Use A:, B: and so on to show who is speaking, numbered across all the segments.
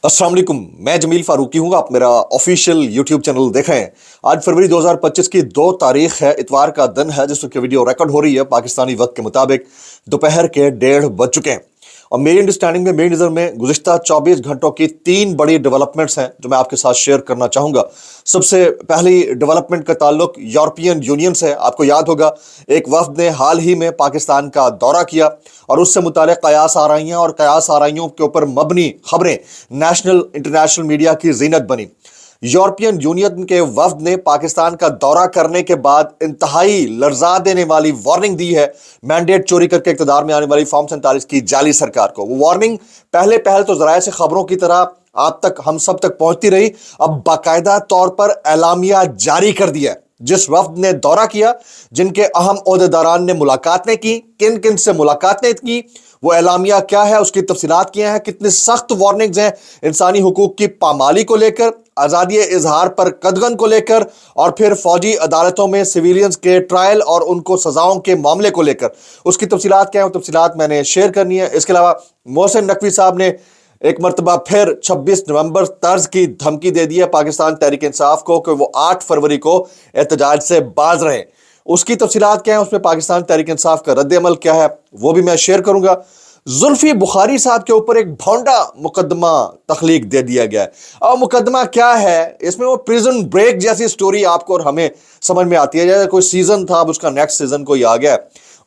A: अस्सलाम वालेकुम। मैं जमील फारूकी हूँ। आप मेरा ऑफिशियल यूट्यूब चैनल देख रहे हैं। आज फरवरी 2025 की 2 तारीख है, इतवार का दिन है, जिस वक्त वीडियो रिकॉर्ड हो रही है पाकिस्तानी वक्त के मुताबिक दोपहर के 1:30 बज चुके हैं। और मेरी अंडरस्टैंडिंग में, मेरी नज़र में गुज़िश्ता 24 घंटों की 3 बड़ी डेवलपमेंट्स हैं जो मैं आपके साथ शेयर करना चाहूँगा। सबसे पहली डेवलपमेंट का ताल्लुक यूरोपियन यूनियन से है। आपको याद होगा, एक वफ्द ने हाल ही में पाकिस्तान का दौरा किया और उससे मुताल्लिक़ कयास आराइयाँ और कयास आराइयों के ऊपर मबनी खबरें नेशनल इंटरनेशनल मीडिया की जीनत बनी। यूरोपियन यूनियन के वफ्द ने पाकिस्तान का दौरा करने के बाद इंतहाई लर्जा देने वाली वार्निंग दी है मैंडेट चोरी करके इक़्तिदार में आने वाली फॉर्म 47 की जाली सरकार को। वो वार्निंग पहले तो ज़राए से खबरों की तरह आप तक, हम सब तक पहुंचती रही। अब बाकायदा तौर पर एलामिया जारी कर दिया। जिस वफ्द ने दौरा किया, जिनके अहम ओहदेदारान ने मुलाकातें की, किन किन से मुलाकातें की, वो एलामिया क्या है, उसकी तफसीलात क्या है, कितनी सख्त वार्निंग्स हैं इंसानी हुकूक की पामाली को लेकर, आज़ादी इजहार पर कदगन को लेकर, और फिर फौजी अदालतों में सिविलियंस के ट्रायल और उनको सजाओं के मामले को लेकर उसकी तफसीलात क्या है, वो तफसीलात मैंने शेयर करनी है। इसके अलावा मोहसिन नकवी साहब ने एक मरतबा फिर 26 नवंबर तर्ज की धमकी दे दी है पाकिस्तान तहरीक इंसाफ को कि वो 8 फरवरी को एहतजाज से बाज रहे। उसकी तफसीलात क्या है, उसमें पाकिस्तान तहरीक इंसाफ का रद्द अमल क्या है, वो भी मैं शेयर करूंगा। जुल्फी बुखारी साहब के ऊपर एक भौंडा मुकदमा तख्लीक दे दिया गया है। अब मुकदमा क्या है, इसमें वो प्रिजन ब्रेक जैसी स्टोरी आपको और हमें समझ में आती है, जैसे कोई सीजन था, अब उसका नेक्स्ट सीजन कोई आ गया।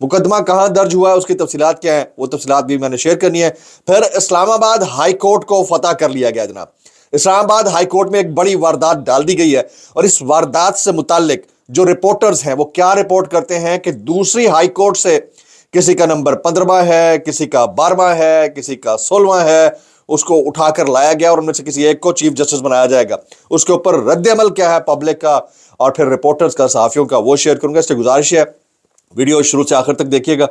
A: मुकदमा कहां दर्ज हुआ है, उसकी तफसीलात क्या है, वो तफसीलात भी मैंने शेयर करनी है। फिर इस्लामाबाद हाई कोर्ट को फतह कर लिया गया जनाब। इस्लामाबाद हाई कोर्ट में एक बड़ी वारदात डाल दी गई है और इस वारदात से मुताल्लिक जो रिपोर्टर्स हैं वो क्या रिपोर्ट करते हैं कि दूसरी हाई कोर्ट से किसी का नंबर 15वां है, किसी का 12वां है, किसी का 16वां है, उसको उठाकर लाया गया और उनमें से किसी एक को चीफ जस्टिस बनाया जाएगा। उसके ऊपर रद्द अमल क्या है पब्लिक का और फिर रिपोर्टर्स का, सहाफियों का, वो शेयर करूंगा। इससे गुजारिश है वीडियो शुरू से आखिर तक देखिएगा।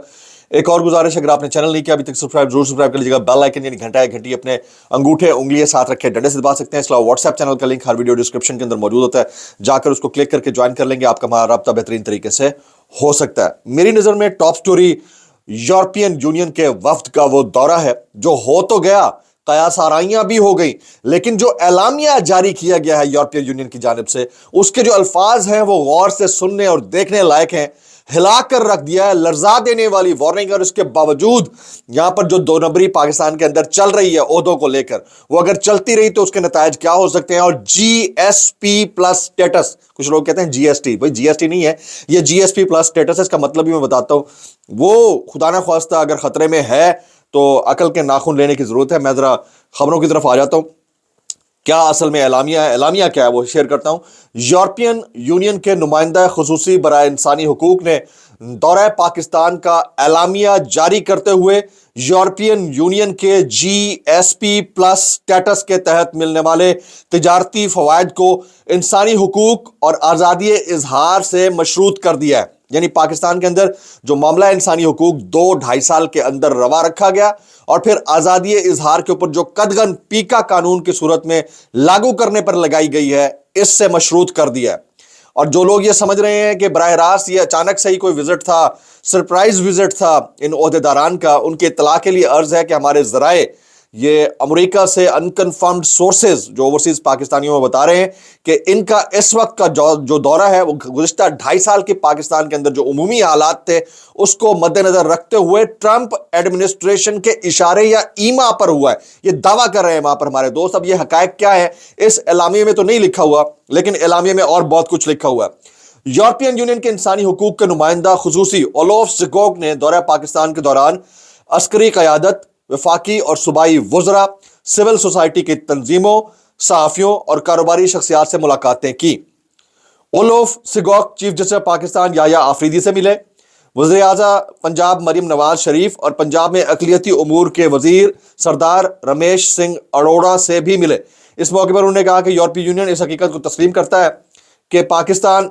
A: एक और गुजारिश, अगर आपने चैनल नहीं किया अभी तक सब्सक्राइब जरूर सब्सक्राइब कर लीजिएगा। बेल आइकन यानी घंटा या घंटी अपने अंगूठे उंगली साथ रखे डंडे से दबा सकते हैं। इसके अलावा व्हाट्सएप चैनल का लिंक हर वीडियो डिस्क्रिप्शन के अंदर मौजूद होता है, जाकर उसको क्लिक करके ज्वाइन कर लेंगे, आपका हमारा राब्ता बेहतरीन तरीके से हो सकता है। मेरी नजर में टॉप स्टोरी यूरोपियन यूनियन के वफ्द का वो दौरा है जो हो तो गया, कयास आराइयां भी हो गई, लेकिन जो एलामिया जारी किया गया है यूरोपियन यूनियन की जानिब से, उसके जो अल्फाज हैं वो गौर से सुनने और देखने लायक हैं। हिलाकर रख दिया है, लर्जा देने वाली वार्निंग। और इसके बावजूद यहां पर जो 2 नंबरी पाकिस्तान के अंदर चल रही है ओहदों को लेकर, वो अगर चलती रही तो उसके नतायज क्या हो सकते हैं। और जीएसपी प्लस स्टेटस, कुछ लोग कहते हैं जीएसटी, भाई जीएसटी नहीं है, ये जीएसपी प्लस स्टेटस है। इसका मतलब भी मैं बताता हूं, वो खुदा ना ख्वास्ता अगर खतरे में है तो अकल के नाखून लेने की जरूरत है। मैं जरा खबरों की तरफ आ जाता हूं। क्या असल में एलामिया है, एलामिया क्या है, वो शेयर करता हूं। यूरोपियन यूनियन के नुमाइंदा खुसूसी बराए इंसानी हुकूक ने दौरा पाकिस्तान का एलामिया जारी करते हुए यूरोपियन यूनियन के जीएसपी प्लस स्टेटस के तहत मिलने वाले तिजारती फवायद को इंसानी हुकूक और आज़ादी इजहार से मशरूत कर दिया है। यानी पाकिस्तान के अंदर जो मामला इंसानी हुकूक 2-2.5 साल के अंदर रवा रखा गया और फिर आज़ादी इजहार के ऊपर जो कदगन पीका कानून की सूरत में लागू करने पर लगाई गई है, इससे मशरूत कर दिया है। और जो लोग ये समझ रहे हैं कि बराह रास्त ये अचानक से ही कोई विजिट था, सरप्राइज विजिट था इन ओहदेदारान का, उनके इत्तला के लिए अर्ज है कि हमारे जराए ये अमेरिका से अनकन्फर्म्ड सोर्सेज जो ओवरसीज पाकिस्तानियों में बता रहे हैं कि इनका इस वक्त का जो दौरा है वो गुज़िश्ता 2.5 साल के पाकिस्तान के अंदर जो उमूमी हालात थे उसको मद्देनजर रखते हुए ट्रंप एडमिनिस्ट्रेशन के इशारे या ईमा पर हुआ है। ये दावा कर रहे हैं वहां पर हमारे दोस्त। अब ये हकायक क्या है इस एलामिया में तो नहीं लिखा हुआ, लेकिन एलामिया में और बहुत कुछ लिखा हुआ है। यूरोपियन यूनियन के इंसानी हुकूक के नुमाइंदा खुसूसी ओलोफ सिगोग ने दौरा पाकिस्तान के दौरान अस्करी क़यादत, वफाकी और सूबाई वज़रा, सिविल सोसाइटी की तंजीमों, सहाफ़ियों और कारोबारी शख्सियात से मुलाकातें की। Olof Skoog chief justice Pakistan Yahya Afridi से मिले, वज़ीर आज़ा पंजाब मरीम नवाज शरीफ और पंजाब में अक़लियती उमूर के वज़ीर सरदार रमेश सिंह अरोड़ा से भी मिले। इस मौके पर उन्होंने कहा कि यूरोपीय यूनियन इस हकीकत को तस्लीम करता है कि पाकिस्तान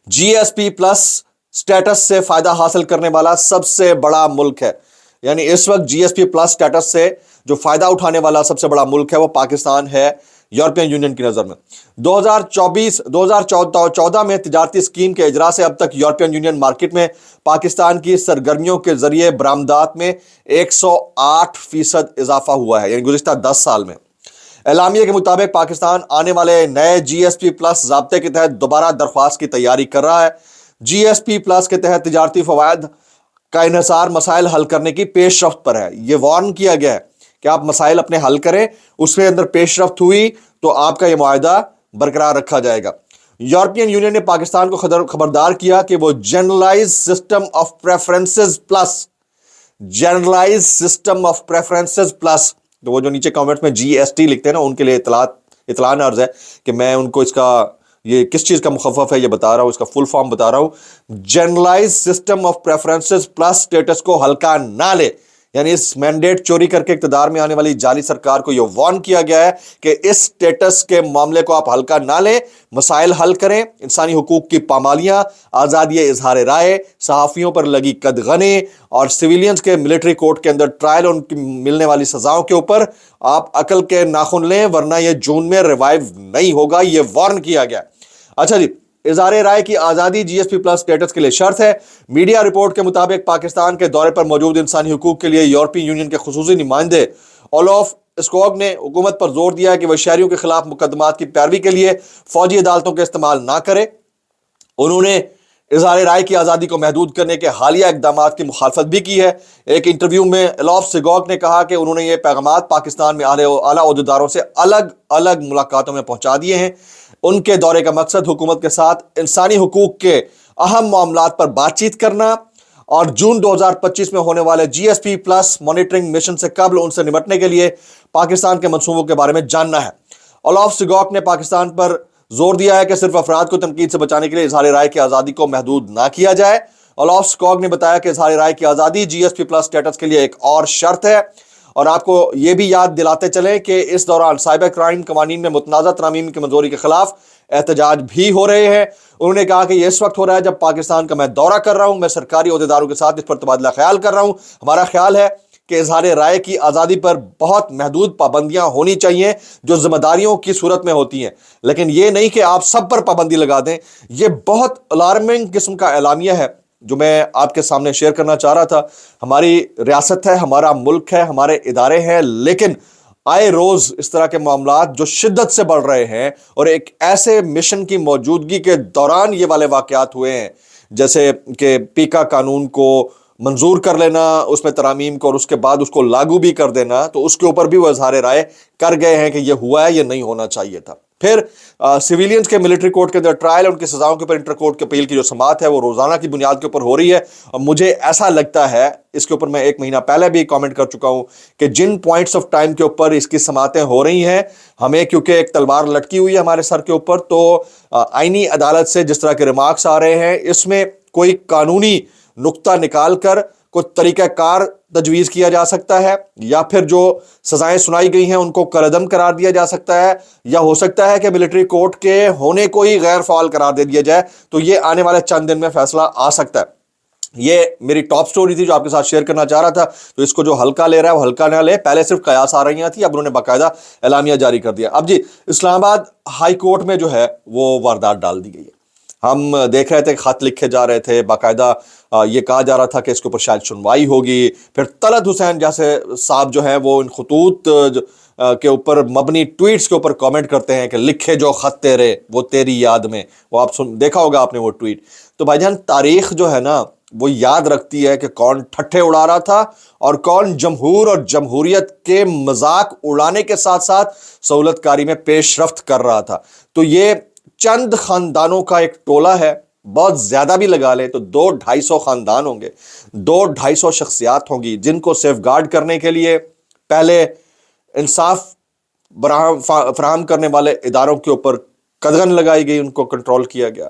A: जीएसपी प्लस स्टेटस से फ़ायदा हासिल करने वाला सबसे बड़ा मुल्क है। यानी इस वक्त जीएसपी प्लस स्टेटस से जो फायदा उठाने वाला सबसे बड़ा मुल्क है वो पाकिस्तान है यूरोपियन यूनियन की नजर में। 2014 में तिजारती स्कीम के इजरा से अब तक यूरोपियन यूनियन मार्केट में पाकिस्तान की सरगर्मियों के जरिए बरामदात में 108% इजाफा हुआ है, यानी गुज़िश्ता 10 साल में। اعلامیہ کے مطابق پاکستان آنے والے نئے جی ایس پی پلس ضابطے کے تحت دوبارہ درخواست کی تیاری کر رہا ہے۔ جی ایس پی پلس کے تحت تجارتی فوائد کا انحصار مسائل حل کرنے کی پیش رفت پر ہے۔ یہ وارن کیا گیا ہے کہ آپ مسائل اپنے حل کریں، اس میں اندر پیش رفت ہوئی تو آپ کا یہ معاہدہ برقرار رکھا جائے گا۔ یورپین یونین نے پاکستان کو خبردار کیا کہ وہ generalize system of preferences plus تو وہ جو نیچے کامنٹ میں جی ایس ٹی لکھتے ہیں نا، ان کے لیے اطلاع عرض ہے کہ میں ان کو اس کا یہ کس چیز کا مخفف ہے یہ بتا رہا ہوں، اس کا فل فارم بتا رہا ہوں۔ Generalize system of preferences plus status کو ہلکا نہ لے، یعنی اس مینڈیٹ چوری کر کے اقتدار میں آنے والی جعلی سرکار کو یہ وارن کیا گیا ہے کہ اس سٹیٹس کے معاملے کو آپ ہلکا نہ لیں، مسائل حل کریں۔ انسانی حقوق کی پامالیاں، آزادی اظہار رائے، صحافیوں پر لگی قدغنیں اور سویلینز کے ملٹری کورٹ کے اندر ٹرائل اور ان کی ملنے والی سزاؤں کے اوپر آپ عقل کے ناخن لیں، ورنہ یہ جون میں ریوائیو نہیں ہوگا، یہ وارن کیا گیا۔ اچھا جی، اظہار رائے کی آزادی جی ایس پی پلس سٹیٹس کے لیے شرط ہے۔ میڈیا رپورٹ کے مطابق پاکستان کے دورے پر موجود انسانی حقوق کے لیے یورپی یونین کے خصوصی نمائندے اولوف اسکوگ نے حکومت پر زور دیا ہے کہ وہ شہریوں کے خلاف مقدمات کی پیروی کے لیے فوجی عدالتوں کا استعمال نہ کرے۔ انہوں نے اظہار رائے کی آزادی کو محدود کرنے کے حالیہ اقدامات کی مخالفت بھی کی ہے۔ ایک انٹرویو میں اولوف اسکوگ نے کہا کہ انہوں نے یہ پیغامات پاکستان میں اعلیٰ عہدیداروں سے الگ ملاقاتوں میں پہنچا دیے ہیں۔ ان کے دورے کا مقصد حکومت کے ساتھ انسانی حقوق کے اہم معاملات پر بات چیت کرنا اور جون 2025 میں ہونے والے G S P plus monitoring mission سے قبل ان سے نمٹنے کے لیے پاکستان کے منصوبوں کے بارے میں جاننا ہے۔ اولوف اسکوگ نے پاکستان پر زور دیا ہے کہ صرف افراد کو تنقید سے بچانے کے لیے اظہار رائے کی آزادی کو محدود نہ کیا جائے۔ اولوف اسکوگ نے بتایا کہ اظہار رائے کی آزادی جی ایس پی پلس سٹیٹس کے لیے ایک اور شرط ہے، اور آپ کو یہ بھی یاد دلاتے چلیں کہ اس دوران سائبر کرائم قوانین میں متنازع ترامیم کی منظوری کے خلاف احتجاج بھی ہو رہے ہیں۔ انہوں نے کہا کہ یہ اس وقت ہو رہا ہے جب پاکستان کا میں دورہ کر رہا ہوں، میں سرکاری عہدیداروں کے ساتھ اس پر تبادلہ خیال کر رہا ہوں۔ ہمارا خیال ہے کہ اظہار رائے کی آزادی پر بہت محدود پابندیاں ہونی چاہیے جو ذمہ داریوں کی صورت میں ہوتی ہیں، لیکن یہ نہیں کہ آپ سب پر پابندی لگا دیں۔ یہ بہت الارمنگ قسم کا اعلامیہ ہے جو میں آپ کے سامنے شیئر کرنا چاہ رہا تھا۔ ہماری ریاست ہے، ہمارا ملک ہے، ہمارے ادارے ہیں، لیکن آئے روز اس طرح کے معاملات جو شدت سے بڑھ رہے ہیں، اور ایک ایسے مشن کی موجودگی کے دوران یہ والے واقعات ہوئے ہیں، جیسے کہ پیکا قانون کو منظور کر لینا، اس میں ترامیم کو، اور اس کے بعد اس کو لاگو بھی کر دینا، تو اس کے اوپر بھی وہ اظہار رائے کر گئے ہیں کہ یہ ہوا ہے، یہ نہیں ہونا چاہیے تھا۔ پھر سویلینز کے ملٹری کورٹ کے اندر ٹرائل اور ان کی سزاؤں کے اوپر انٹر کورٹ کے اپیل کی جو سماعت ہے وہ روزانہ کی بنیاد کے اوپر ہو رہی ہے، اور مجھے ایسا لگتا ہے، اس کے اوپر میں 1 مہینہ پہلے بھی کامنٹ کر چکا ہوں کہ جن پوائنٹس آف ٹائم کے اوپر اس کی سماعتیں ہو رہی ہیں، ہمیں کیونکہ ایک تلوار لٹکی ہوئی ہے ہمارے سر کے اوپر، تو آئینی عدالت سے جس طرح کے ریمارکس آ رہے ہیں، اس میں کوئی قانونی نقطہ نکال کر کوئی طریقہ کار تجویز کیا جا سکتا ہے، یا پھر جو سزائیں سنائی گئی ہیں ان کو کالعدم قرار دیا جا سکتا ہے، یا ہو سکتا ہے کہ ملٹری کورٹ کے ہونے کو ہی غیر فعال قرار دے دیا جائے۔ تو یہ آنے والے چند دن میں فیصلہ آ سکتا ہے۔ یہ میری ٹاپ سٹوری تھی جو آپ کے ساتھ شیئر کرنا چاہ رہا تھا، تو اس کو جو ہلکا لے رہا ہے وہ ہلکا نہ لے۔ پہلے صرف قیاس آ رہی تھی، اب انہوں نے باقاعدہ اعلامیہ جاری کر دیا۔ اب جی، اسلام آباد ہائی کورٹ میں جو ہے وہ واردات ڈال دی گئی ہے۔ ہم دیکھ رہے تھے، خط لکھے جا رہے تھے، باقاعدہ یہ کہا جا رہا تھا کہ اس کے اوپر شاید سنوائی ہوگی۔ پھر طلعت حسین جیسے صاحب جو ہیں وہ ان خطوط کے اوپر مبنی ٹویٹس کے اوپر کامنٹ کرتے ہیں کہ لکھے جو خط تیرے وہ تیری یاد میں، وہ آپ دیکھا ہوگا آپ نے وہ ٹویٹ۔ تو بھائی جان، تاریخ جو ہے نا وہ یاد رکھتی ہے کہ کون ٹھٹھے اڑا رہا تھا اور کون جمہور اور جمہوریت کے مذاق اڑانے کے ساتھ ساتھ سہولت کاری میں پیش رفت کر رہا تھا۔ تو یہ چند خاندانوں کا ایک ٹولہ ہے، بہت زیادہ بھی لگا لے تو 200-250 خاندان ہوں گے، 200-250 شخصیات ہوں گی، جن کو سیف گارڈ کرنے کے لیے پہلے انصاف فراہم کرنے والے اداروں کے اوپر قدغن لگائی گئی، ان کو کنٹرول کیا گیا۔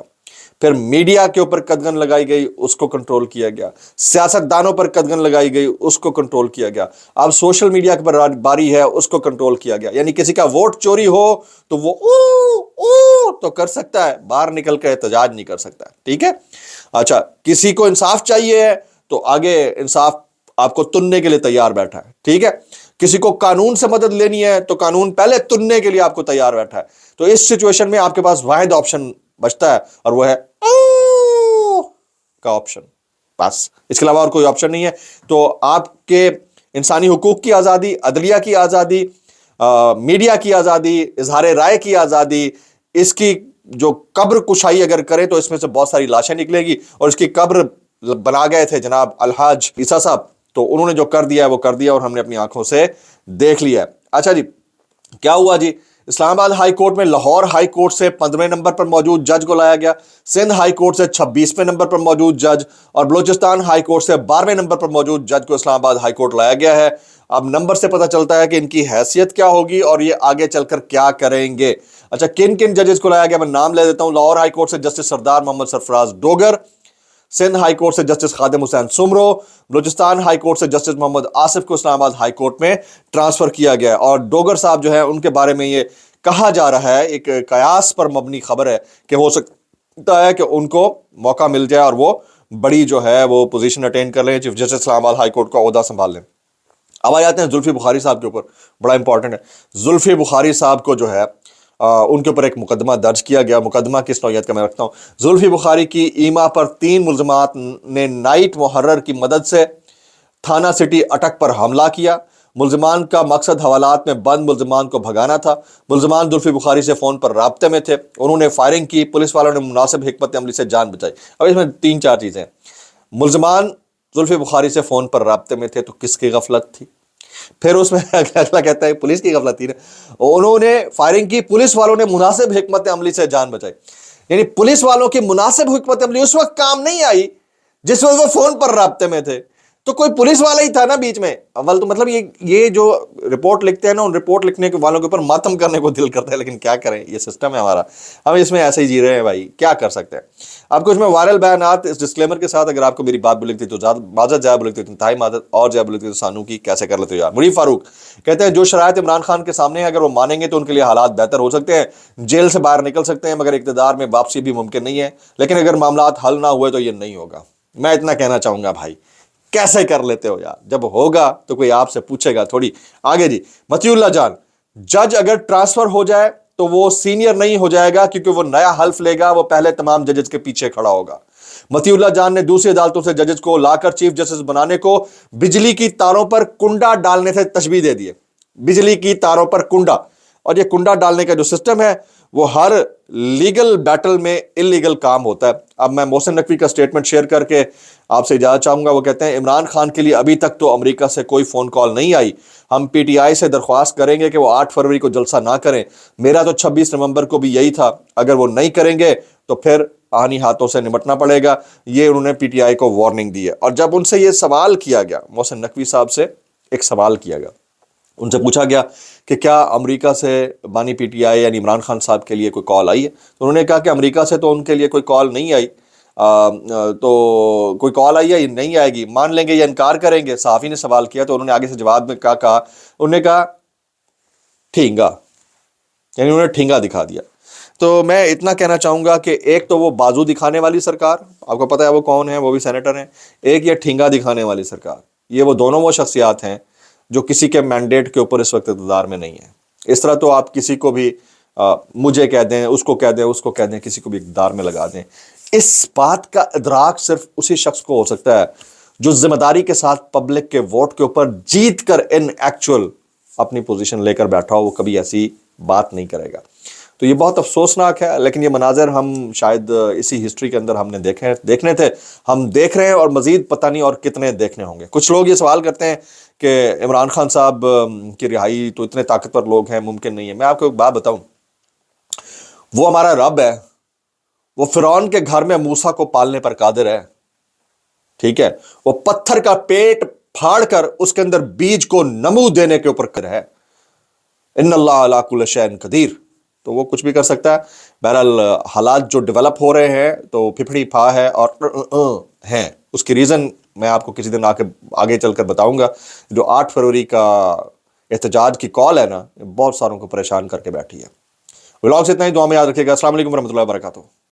A: پھر میڈیا کے اوپر قدغن لگائی گئی، اس کو کنٹرول کیا گیا۔ سیاستدانوں پر قدغن لگائی گئی، اس کو کنٹرول کیا گیا۔ اب سوشل میڈیا کے پر باری ہے، اس کو کنٹرول کیا گیا۔ یعنی کسی کا ووٹ چوری ہو تو وہ تو کر سکتا ہے، باہر نکل کے احتجاج نہیں کر سکتا، ٹھیک ہے۔ اچھا، کسی کو انصاف چاہیے ہے تو آگے انصاف آپ کو تننے کے لیے تیار بیٹھا ہے، ٹھیک ہے۔ کسی کو قانون سے مدد لینی ہے تو قانون پہلے تننے کے لیے آپ کو تیار بیٹھا ہے۔ تو اس سچویشن میں آپ کے پاس واحد آپشن بچتا ہے، اور وہ ہے کا آپشن، بس اس کے علاوہ اور کوئی آپشن نہیں ہے۔ تو آپ کے انسانی حقوق کی آزادی، عدلیہ کی آزادی، मीडिया की आज़ादी, इजहार राय की आज़ादी, इसकी जो कब्र कुशाई अगर करे तो इसमें से बहुत सारी लाशें निकलेगी। और इसकी कब्र बना गए थे जनाब अलहाज ईसा साहब, तो उन्होंने जो कर दिया है वो कर दिया और हमने अपनी आंखों से देख लिया है। अच्छा जी, क्या हुआ जी, इस्लामाबाद हाई कोर्ट में लाहौर हाई कोर्ट से 15वें नंबर पर मौजूद जज को लाया गया, सिंध हाई कोर्ट से 26वें नंबर पर मौजूद जज और बलूचिस्तान हाई कोर्ट से 12वें नंबर पर मौजूद जज को इस्लामाबाद हाई कोर्ट लाया गया है। अब नंबर से पता चलता है कि इनकी हैसियत क्या होगी और ये आगे चलकर क्या करेंगे। अच्छा, किन किन जजेस को लाया गया, मैं नाम ले देता हूं। लाहौर हाई कोर्ट से जस्टिस सरदार मोहम्मद सरफराज डोगर, सिंध हाई कोर्ट से जस्टिस खादिम हुसैन सुमरो, बलूचिस्तान हाई कोर्ट से जस्टिस मोहम्मद आसिफ को इस्लामाबाद हाई कोर्ट में ट्रांसफर किया गया है। और डोगर साहब जो है उनके बारे में ये कहा जा रहा है, एक कयास पर मबनी खबर है कि हो सकता है कि उनको मौका मिल जाए और वो बड़ी जो है वो पोजीशन अटेंड कर लें, chief justice Islamabad high court का ओहदा संभाल लें। अब आ जाते हैं जुल्फी बुखारी साहब के ऊपर, बड़ा इंपॉर्टेंट है। जुल्फी बुखारी साहब को जो है उनके ऊपर एक मुकदमा दर्ज किया गया। मुकदमा किस नौयत का मैं रखता हूँ। जुल्फी बुखारी की ईमा पर 3 मुल्ज़िमात ने नाइट मुहर्रर की मदद से थाना सिटी अटक पर हमला किया। मुल्ज़िमान का मकसद हवालात में बंद मुल्ज़िमान को भगाना था। मुल्ज़िमान जुल्फी बुखारी से फ़ोन पर राब्ते में थे, उन्होंने फायरिंग की, पुलिस वालों ने मुनासिब हिकमत अमली से जान बचाई। अब इसमें 3-4 चीज़ें हैं। मुल्ज़िमान जुल्फी बुखारी से फ़ोन पर राब्ते में थे तो किसकी गफलत थी? फिर उसमें अगला कहता है पुलिस की गफलत थी ना, उन्होंने फायरिंग की, पुलिस वालों ने मुनासिब हिकमत अमली से जान बचाई। यानी पुलिस वालों की मुनासिब हिकमत अमली उस वक्त काम नहीं आई जिस वक्त वो फोन पर राब्ते में थे, तो कोई पुलिस वाला ही था ना बीच में। अव्वल तो मतलब ये जो रिपोर्ट लिखते हैं ना, उन रिपोर्ट लिखने के वालों के ऊपर मातम करने को दिल करता है, लेकिन क्या करें, ये सिस्टम है हमारा, हम इसमें ऐसे ही जी रहे हैं भाई, क्या कर सकते हैं। आपको इसमें वायरल बयानात इस डिस्क्लेमर के साथ, अगर आपको मेरी बात बुरी लगती तो माजत जायब लगती तो इंतहाई माजत, और जायब लगती तो सानू की कैसे कर लेते हो यार। मुनीफ फारूक कहते हैं जो शरायत इमरान खान के सामने है अगर वो मानेंगे तो उनके लिए हालात बेहतर हो सकते हैं, जेल से बाहर निकल सकते हैं, मगर इक़्तिदार में वापसी भी मुमकिन नहीं है। लेकिन अगर मामला हल ना हुए तो ये नहीं होगा। मैं इतना कहना चाहूंगा भाई, कैसे कर लेते हो यार, जब होगा तो कोई आपसे पूछेगा थोड़ी। आगे जी, मतीउल्लाह जान, जज अगर ट्रांसफर हो जाए तो वो सीनियर नहीं हो जाएगा क्योंकि वो नया हल्फ लेगा, वो पहले तमाम जजेस के पीछे खड़ा होगा। मतीउल्लाह जान ने दूसरी अदालतों से जजेस को लाकर चीफ जस्टिस बनाने को बिजली की तारों पर कुंडा डालने से तशबीह दे दिए। बिजली की तारों पर कुंडा, और ये कुंडा डालने का जो सिस्टम है वो हर लीगल बैटल में इलीगल काम होता है। अब मैं मोहसिन नकवी का स्टेटमेंट शेयर करके आपसे इजाजत चाहूंगा। वो कहते हैं इमरान खान के लिए अभी तक तो अमेरिका से कोई फोन कॉल नहीं आई, हम पीटीआई से दरख्वास्त करेंगे कि वो 8 फरवरी को जलसा ना करें। मेरा तो 26 नवंबर को भी यही था, अगर वो नहीं करेंगे तो फिर आनी हाथों से निपटना पड़ेगा। ये उन्होंने पीटीआई को वार्निंग दी है। और जब उनसे ये सवाल किया गया, मोहसिन नकवी साहब से एक सवाल किया गया, उनसे पूछा गया कि क्या अमेरिका से बानी पीटीआई यानी इमरान खान साहब के लिए कोई कॉल आई है, तो उन्होंने कहा कि अमेरिका से तो उनके लिए कोई कॉल नहीं आई। तो कोई कॉल आई है, नहीं आएगी, मान लेंगे या इनकार करेंगे। सहाफ़ी ने सवाल किया तो उन्होंने आगे से जवाब में क्या कहा, उन्होंने कहा ठींगा, यानी उन्होंने ठींगा दिखा दिया। तो मैं इतना कहना चाहूँगा कि एक तो वो बाजू दिखाने वाली सरकार, आपको पता है वो कौन है, वो भी सेनेटर हैं, एक ये ठींगा दिखाने वाली सरकार, ये वो दोनों वो शख्सियात हैं जो किसी के मैंडेट के ऊपर इस वक्त इक़्तिदार में नहीं है। इस तरह तो आप किसी को भी मुझे कह दें, उसको कह दें, उसको कह दें, किसी को भी इक़्तिदार में लगा दें। इस बात का इदराक सिर्फ उसी शख्स को हो सकता है जो जिम्मेदारी के साथ पब्लिक के वोट के ऊपर जीत कर इन एक्चुअल अपनी पोजीशन लेकर बैठा हो, वो कभी ऐसी बात नहीं करेगा। तो ये बहुत अफसोसनाक है, लेकिन ये मनाजर हम शायद इसी हिस्ट्री के अंदर हमने देखने थे, हम देख रहे हैं और मजीद पता नहीं और कितने देखने होंगे। कुछ लोग ये सवाल करते हैं कि इमरान खान साहब की रिहाई तो इतने ताकतवर लोग हैं, मुमकिन नहीं है। मैं आपको एक बात बताऊं, वो हमारा रब है, वो फिरौन के घर में मूसा को पालने पर कादिर है, ठीक है, वो पत्थर का पेट फाड़ कर उसके अंदर बीज को नमू देने के ऊपर कर है। इन्नल्लाह अला कुल्लि शैइन कदीर, तो वो कुछ भी कर सकता है। बहरहाल हालात जो डेवलप हो रहे हैं तो फिफड़ी फा है और हैं, उसकी रीज़न मैं आपको किसी दिन आगे चलकर बताऊंगा। जो 8 फरवरी का एहतजाज की कॉल है ना, बहुत सारों को परेशान करके बैठी है। व्लॉग से इतना ही, दुआ में याद रखिएगा। अस्सलाम वालेकुम रहमतुल्लाहि व बरकातुहू।